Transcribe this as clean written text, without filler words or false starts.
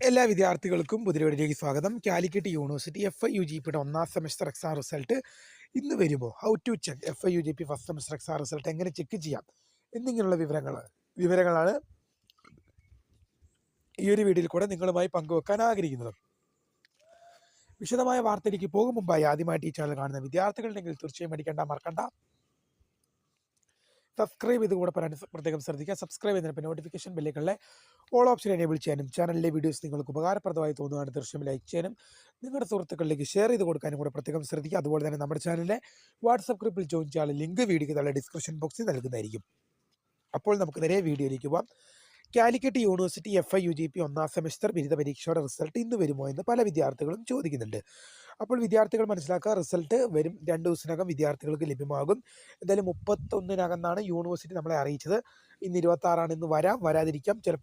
എല്ലാ വിദ്യാർത്ഥികൾക്കും പുതിയവരിലേക്ക് സ്വാഗതം. കാലിക്കറ്റ് യൂണിവേഴ്സിറ്റി FIUGPയുടെ ഒന്നാം സെമസ്റ്റർ എക്സാം റിസൾട്ട് ഇന്ന് വരുമോ? How to check FIUGP first semester exam result എങ്ങനെ ചെക്ക് ചെയ്യാം എന്നിങ്ങനെയുള്ള വിവരങ്ങളാണ് ഈ ഒരു വീഡിയോയിൽ കൂടെ നിങ്ങളുമായി പങ്കുവെക്കാൻ ആഗ്രഹിക്കുന്നത്. വിശദമായ വാർത്തയിലേക്ക് പോകും മുമ്പായി ആദ്യമായിട്ട് ഈ ചാനൽ കാണുന്ന വിദ്യാർത്ഥികളുണ്ടെങ്കിൽ തീർച്ചയായും മറക്കണ്ട സബ്സ്ക്രൈബ് ചെയ്ത് കൂടെ പറയാൻ പ്രത്യേകം ശ്രദ്ധിക്കുക. സബ്സ്ക്രൈബ് ചെയ്യുന്നതിന് നോട്ടിഫിക്കേഷൻ ബെല്ലുകളിലെ ഓൾ ഓപ്ഷൻ എനേബിൾ ചെയ്യാനും ചാനലിലെ വീഡിയോസ് നിങ്ങൾക്ക് ഉപകാരപ്രദമായി തോന്നുകയാണ് തീർച്ചയായും ലൈക്ക് ചെയ്യാനും നിങ്ങളുടെ സുഹൃത്തുക്കളിലേക്ക് ഷെയർ ചെയ്ത് കൊടുക്കാനും കൂടെ പ്രത്യേകം ശ്രദ്ധിക്കുക. അതുപോലെ തന്നെ നമ്മുടെ ചാനലിലെ വാട്സപ്പ് ഗ്രൂപ്പിൽ ജോയിൻ ചെയ്യാൻ ലിങ്ക് വീഡിയോയ്ക്ക് താഴെ ഡിസ്ക്രിപ്ഷൻ ബോക്സിൽ നൽകുന്നതായിരിക്കും. അപ്പോൾ നമുക്ക് നേരെ വീഡിയോയിലേക്ക് പോകാം. കാലിക്കറ്റ് യൂണിവേഴ്സിറ്റി FIUGP ഒന്നാം സെമസ്റ്റർ ബിരുദ പരീക്ഷയുടെ റിസൾട്ട് ഇന്ന് വരുമോ എന്ന് പല വിദ്യാർത്ഥികളും ചോദിക്കുന്നുണ്ട്. അപ്പോൾ വിദ്യാർത്ഥികൾ മനസ്സിലാക്കുക, റിസൾട്ട് വരും 2 ദിവസത്തിനകം വിദ്യാർത്ഥികൾക്ക് ലഭ്യമാകും. എന്തായാലും 31-നകം എന്നാണ് യൂണിവേഴ്സിറ്റി നമ്മളെ അറിയിച്ചത്. ഇന്ന് 26 ഇന്ന് വരാതിരിക്കാം, ചിലപ്പോൾ